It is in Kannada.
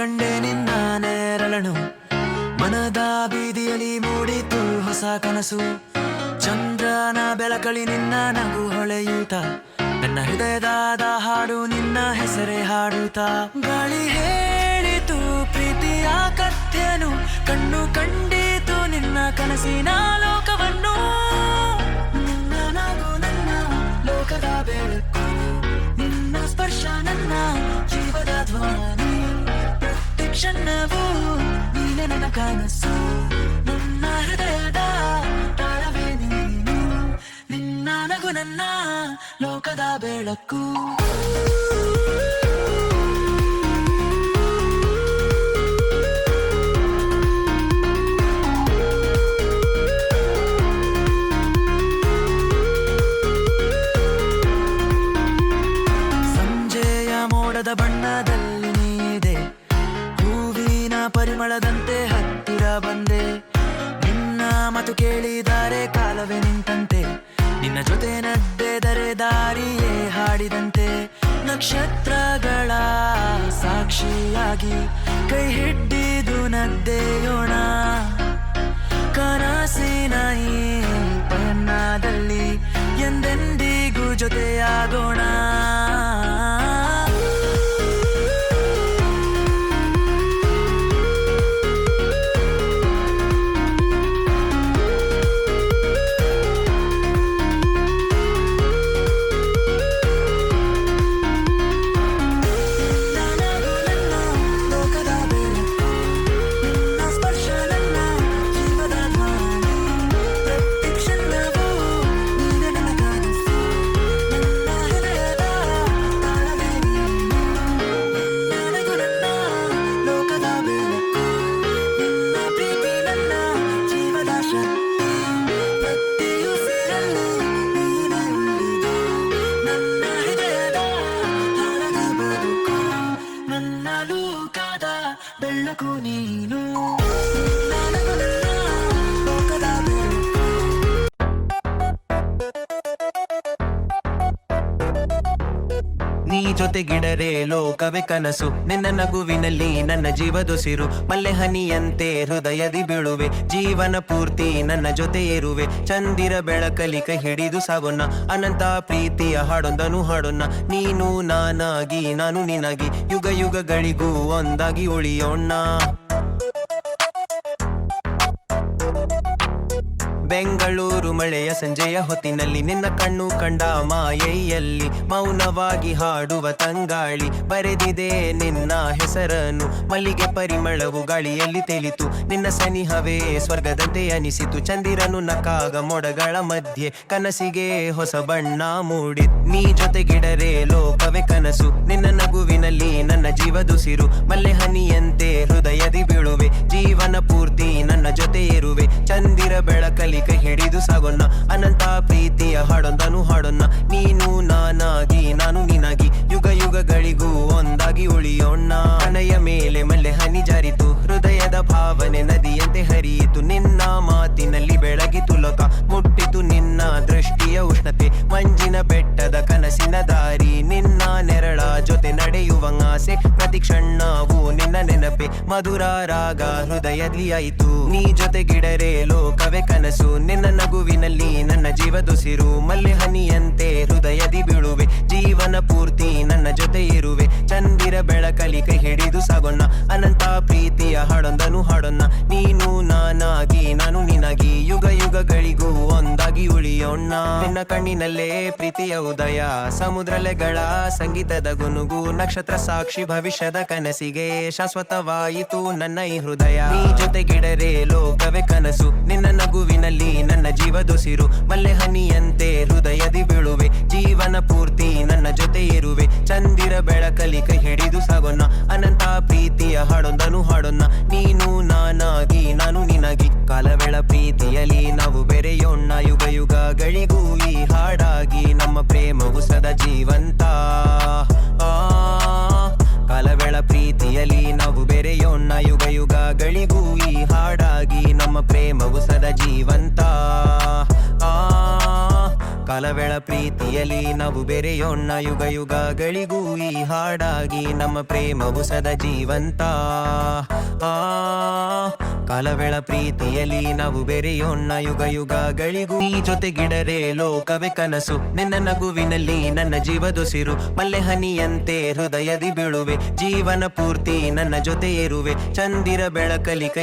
ಕಂಡೆ ನಿನ್ನ ನೆರಳನು, ಮನದ ಬೀದಿಯಲ್ಲಿ ಮೂಡಿತು ಹೊಸ ಕನಸು. ಚಂದ್ರನ ಬೆಳಕಳಿ ನಿನ್ನ ನಗು ಹೊಳೆಯೂತ, ನನ್ನ ಹೃದಯದ ಹಾಡು ನಿನ್ನ ಹೆಸರೇ ಹಾಡುತ್ತಾ. ಗಾಳಿ ಹೇಳಿತು ಪ್ರೀತಿಯ ಕಥೆಯನ್ನು, ಕಣ್ಣು ಕಂಡಿತು ನಿನ್ನ ಕನಸಿನ ಲೋಕವನ್ನು. ನಿನ್ನ ನಗು ನನ್ನ ಲೋಕದ ಬೆಳಕು, ನಿನ್ನ ಸ್ಪರ್ಶ ನನ್ನ ಜೀವದ ಧ್ವನಿ. ಪ್ರತಿ ಕ್ಷಣವೂ ನೀನೆ ನನ್ನ ಕನಸು, ನನ್ನ ಹೃದಯದ ತಾಳವೇ ನೀನು. ನಿನ್ನ ನಗು ನನ್ನ ಲೋಕದ ಬೆಳಕು. ಸಂಜೆಯ ಮೋಡದ ಬಣ್ಣದಲ್ಲಿ ನೀದೆ, ಹೂವಿನ ಪರಿಮಳದಂತೆ ಹತ್ತಿರ ಬಂದೆ. ನಿನ್ನ ಮಾತು ಕೇಳಿದರೆ ಕಾಲವೇ ನಿಂತಂತೆ, ನಿನ್ನ ಜೊತೆ ನಡ್ಡೆದರೆ ದಾರಿಯೇ ಹಾಡಿದಂತೆ. ನಕ್ಷತ್ರಗಳ ಸಾಕ್ಷಿಯಾಗಿ ಕೈ ಹಿಡಿದು ನದ್ದೆಯೋಣ, ಕನಸಿನ ಈ ಪಯಣದಲ್ಲಿ ಎಂದೆಂದಿಗೂ ಜೊತೆಯಾಗೋಣ. ಬೆಳಕು ನೀನು, ಲೋಕದ ಬೆಳಕು. ನೀ ಜೊತೆಗಿಡರೆ ಲೋಕವೇ ಕನಸು, ನಿನ್ನ ನಗುವಿನಲ್ಲಿ ನನ್ನ ಜೀವದೊಸಿರು. ಮಲ್ಲೆ ಹನಿಯಂತೆ ಹೃದಯದಿ ಬೀಳುವೆ, ಜೀವನ ಪೂರ್ತಿ ನನ್ನ ಜೊತೆ ಇರುವೆ. ಚಂದಿರ ಬೆಳಕಲಿ ಕೈ ಹಿಡಿದು ಸಾಗೋಣ, ಅನಂತ ಪ್ರೀತಿಯ ಹಾಡೊಂದನು ಹಾಡೋಣ. ನೀನು ನಾನಾಗಿ ನಾನು ನಿನಗಿ, ಯುಗ ಯುಗಗಳಿಗೂ ಒಂದಾಗಿ ಉಳಿಯೋಣ. ಬೆಂಗಳೂರು ಮಳೆಯ ಸಂಜೆಯ ಹೊತ್ತಿನಲ್ಲಿ ನಿನ್ನ ಕಣ್ಣು ಕಂಡ ಮಾಯೆಯಲ್ಲಿ ಮೌನವಾಗಿ ಹಾಡುವ ತಂಗಾಳಿ. ಬರೆದಿದೆ ನಿನ್ನ ಹೆಸರನ್ನು, ಮಲ್ಲಿಗೆ ಪರಿಮಳವು ಗಾಳಿಯಲ್ಲಿ ತೇಲಿತು. ನಿನ್ನ ಸನಿಹವೇ ಸ್ವರ್ಗದಂತೆ ಅನಿಸಿತು. ಚಂದಿರನು ನಕ್ಕಾಗ ಮೋಡಗಳ ಮಧ್ಯೆ ಕನಸಿಗೆ ಹೊಸ ಬಣ್ಣ ಮೂಡಿತ್. ನೀ ಜೊತೆಗಿಡರೆ ಲೋಕವೇ ಕನಸು, ನಿನ್ನ ನಗುವಿನಲ್ಲಿ ನನ್ನ ಜೀವದುಸಿರು. ಮಲ್ಲೆ ಹನಿಯಂತೆ ಹೃದಯದಿ ಬೀಳುವೆ, ಜೀವನ ಪೂರ್ತಿ ನನ್ನ ಜೊತೆ ಇರುವೆ. ಚಂದಿರ ಬೆಳಕಲಿ ಕೈ ಹಿಡಿದು ಸಾಗೋಣ, ಅನಂತ ಪ್ರೀತಿಯ ಹಾಡೊಂದನು ಹಾಡೋಣ. ನೀನು ನಾನಾಗಿ ನಾನು ನಿನಗಿ, ಯುಗ ಯುಗಗಳಿಗೂ ಒಂದಾಗಿ ಉಳಿಯೋಣ. ಹಣೆಯ ಮೇಲೆ ಮಲ್ಲೆ ಹನಿ ಜಾರಿತು, ಹೃದಯದ ಭಾವನೆ ನದಿಯಂತೆ ಹರಿಯಿತು. ನಿನ್ನ ಮಾತಿನಲ್ಲಿ ಬೆಳಗಿತು ಲೋಕ, ಮುಟ್ಟಿತು ನಿನ್ನ ದೃಷ್ಟಿಯ ಉಷ್ಣತೆ. ಮಂಜಿನ ಬೆಟ್ಟದ ಕನಸಿನ ದಾರಿ, ನಿನ್ನ ನೆರಳ ಜೊತೆ ನಡೆಯುವ ಆಸೆ. ಪ್ರತಿ ಕ್ಷಣವೂ ನಿನ್ನ ನೆನಪೆ, ಮಧುರ ರಾಗ ಹೃದಯದಲ್ಲಿ ಆಯಿತು. ನೀ ಜೊತೆಗಿಡರೆ ಲೋಕವೇ ಕನಸು, ನಿನ್ನ ನಗುವಿನಲ್ಲಿ ನನ್ನ ಜೀವದೊಸಿರು. ಮಲ್ಲೆ ಹನಿಯಂತೆ ಹೃದಯದಿ ಬೀಳುವೆ, ಜೀವನ ಪೂರ್ತಿ ನನ್ನ ಜೊತೆ ಇರುವೆ. ಚಂದಿರ ಬೆಳಕಲಿ ಕೈ ಹಿಡಿದು ಸಾಗೋಣ, ಅನಂತ ಪ್ರೀತಿಯ ಹಾಡೊಂದನು ಹಾಡೋಣ. ನೀನು ನಾನಾಗಿ ನಾನು ನಿನಗಿ, ಯುಗ ಯುಗಗಳಿಗೂ ಒಂದಾಗಿ ಉಳಿಯೋಣ. ನಿನ್ನ ಕಣ್ಣಿನಲ್ಲೇ ಪ್ರೀತಿಯ ಉದಯ, ಸಮುದ್ರಲೆಗಳ ಸಂಗೀತದ ಗುನುಗು. ನಕ್ಷತ್ರ ಸಾಕ್ಷಿ ಭವಿಷ್ಯದ ಕನಸಿಗೆ, ಶಾಶ್ವತವಾಯಿತು ನನ್ನ ಈ ಹೃದಯ. ನೀ ಜೊತೆಗಿಡರೆ ಲೋಕವೇ ಕನಸು, ನಿನ್ನ ನಗುವಿನಲ್ಲಿ ನನ್ನ ಜೀವದೊಸಿರು. ಮಲ್ಲೆ ಹನಿಯಂತೆ ಹೃದಯದಿ ಬೀಳುವೆ, ಜೀವನ ಪೂರ್ತಿ ನನ್ನ ಜೊತೆ ಇರುವೆ. ಚಂದಿರ ಬೆಳಕಲಿ ಕೈ ಹಿಡಿದು ಸಾಗೋಣ, ಅನಂತ ಪ್ರೀತಿಯ ಹಾಡೊಂದನು ಹಾಡೋಣ. ನೀನು ನಾನಾಗಿ ನಾನು ನಿನಗಿ, ಕಾಲವೆಳ ಪ್ರೀತಿಯಲ್ಲಿ ನಾವು ಬೆರೆಯೋಣ. ಯುಗ ಯುಗಗಳಿಗೂ ಈ ಹಾಡಾಗಿ ನಮ್ಮ ಪ್ರೇಮವು ಸದಾ ಜೀವಂತ. ಕಾಲವೆಳ ಪ್ರೀತಿಯಲ್ಲಿ ನಾವು ಬೆರೆಯೋಣ. ಯುಗ ಯುಗಗಳಿಗೂ ಈ ಹಾಡಾಗಿ ನಮ್ಮ ಪ್ರೇಮವು ಸದಾ ಜೀವಂತ. ಕಾಲ ಕಳವೆಳ ಪ್ರೀತಿಯಲ್ಲಿ ನಾವು ಬೆರೆಯೋಣ ಯುಗ ಯುಗಗಳಿಗೂ ಈ ಹಾಡಾಗಿ ನಮ್ಮ ಪ್ರೇಮವು ಸದಾ ಜೀವಂತ ಆ ಕಳವೆಳ ಪ್ರೀತಿಯಲ್ಲಿ ನಾವು ಬೆರೆಯೋಣ ಯುಗ ಯುಗಗಳಿಗೂ ಈ ಜೊತೆಗಿಡರೆ ಲೋಕವೇ ಕನಸು ನಿನ್ನ ನಗುವಿನಲ್ಲಿ ನನ್ನ ಜೀವದುಸಿರು ಮಲ್ಲೆ ಹನಿಯಂತೆ ಹೃದಯದಿ ಬೀಳುವೆ ಜೀವನ ಪೂರ್ತಿ ನನ್ನ ಜೊತೆ ಇರುವೆ ಚಂದಿರ ಬೆಳಕಲಿ ಕೈ